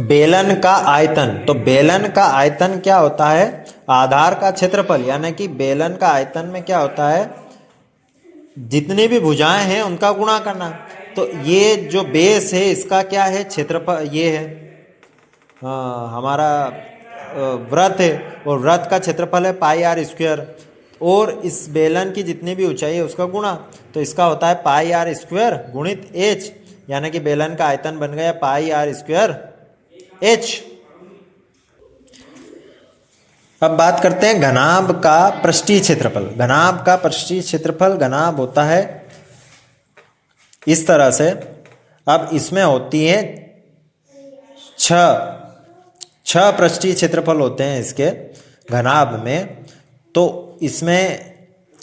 बेलन का आयतन। तो बेलन का आयतन क्या होता है? आधार का क्षेत्रफल, यानी कि बेलन का आयतन में क्या होता है? जितनी भी भुजाएं हैं उनका गुणा करना। तो ये जो बेस है इसका क्या है? क्षेत्रफल। ये है हमारा वृत्त है, और वृत्त का क्षेत्रफल है पाई आर स्क्वायर, और इस बेलन की जितनी भी ऊंचाई है उसका गुणा। तो इसका होता है पाई आर स्क्वायर गुणित एच, यानी कि बेलन का आयतन बन गया पाई आर स्क्वायर एच। अब बात करते हैं घनाभ का पृष्ठीय क्षेत्रफल। घनाभ का पृष्ठीय क्षेत्रफल, घनाभ होता है इस तरह से। अब इसमें होती है छह पृष्ठीय क्षेत्रफल होते हैं इसके घनाभ में। तो इसमें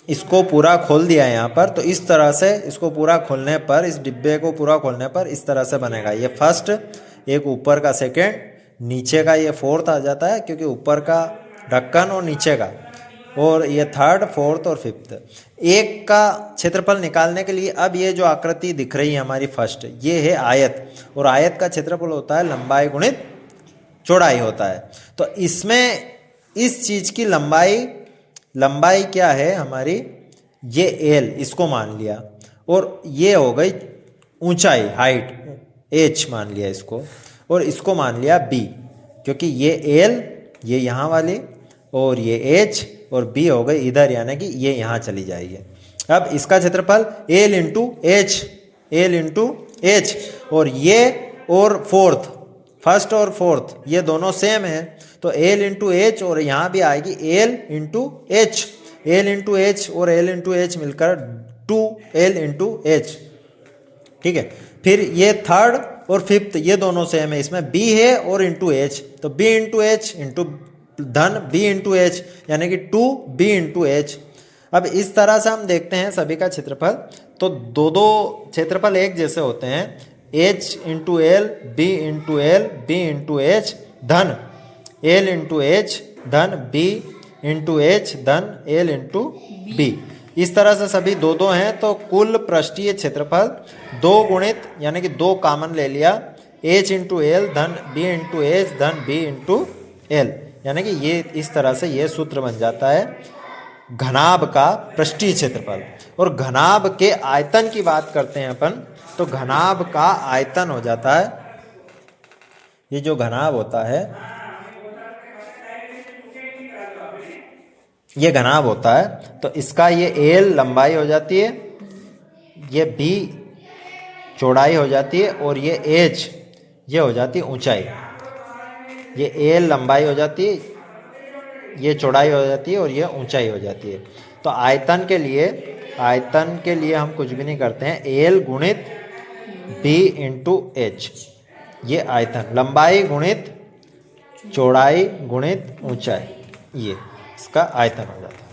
इसको पूरा खोल दिया है यहाँ पर। तो इस तरह से इसको पूरा खोलने पर, इस डिब्बे को पूरा खोलने पर इस तरह से बनेगा। ये फर्स्ट, एक ऊपर का सेकेंड, नीचे का ये फोर्थ आ जाता है, क्योंकि ऊपर का ढक्कन और नीचे का, और ये थर्ड, फोर्थ और फिफ्थ। एक का क्षेत्रफल निकालने के लिए अब ये जो आकृति दिख रही है हमारी फर्स्ट, ये है आयत, और आयत का क्षेत्रफल होता है लंबाई गुणित चौड़ाई होता है। तो इसमें इस चीज की लंबाई क्या है हमारी? ये एल, इसको मान लिया, और ये हो गई ऊंचाई, हाइट, एच मान लिया इसको, और इसको मान लिया बी, क्योंकि ये एल, ये यहाँ वाली, और ये एच और बी हो गई इधर, यानी कि ये यहाँ चली जाएगी। अब इसका क्षेत्रफल एल इंटू एच, और ये और फोर्थ, फर्स्ट और फोर्थ ये दोनों सेम है, तो एल इंटू एच, और यहाँ भी आएगी L into H, L into H और एल इंटू एच मिलकर 2l इंटू एच। ठीक है, फिर ये थर्ड और फिफ्थ ये दोनों सेम है, इसमें b है और इंटू एच, तो b इंटू एच इंटू धन b इंटू एच, यानी कि 2b इंटू एच। अब इस तरह से हम देखते हैं सभी का क्षेत्रफल। तो दो क्षेत्रफल एक जैसे होते हैं, h into L, b into L, b into H, धन l इंटू एच, धन b इंटू एच, धन l इंटू b। इस तरह से सभी दो हैं। तो कुल पृष्ठीय क्षेत्रफल 2 गुणित, यानी कि 2 कॉमन ले लिया, h इंटू एल, धन b इंटू एच, धन b इंटू एल, यानी कि ये इस तरह से ये सूत्र बन जाता है घनाभ का पृष्ठीय क्षेत्रफल। और घनाभ के आयतन की बात करते हैं अपन, तो घनाभ का आयतन हो जाता है, ये जो घनाभ होता है, ये घनाभ होता है, तो इसका ये एल लंबाई हो जाती है, ये बी चौड़ाई हो जाती है, और ये एच ये हो जाती है ऊंचाई। ये एल लंबाई हो जाती है, ये चौड़ाई हो जाती है, और ये ऊंचाई हो जाती है। तो आयतन के लिए हम कुछ भी नहीं करते हैं, एल गुणित बी इंटू एच, ये आयतन, लंबाई गुणित चौड़ाई गुणित ऊंचाई, ये इसका आयतन हो जाता है।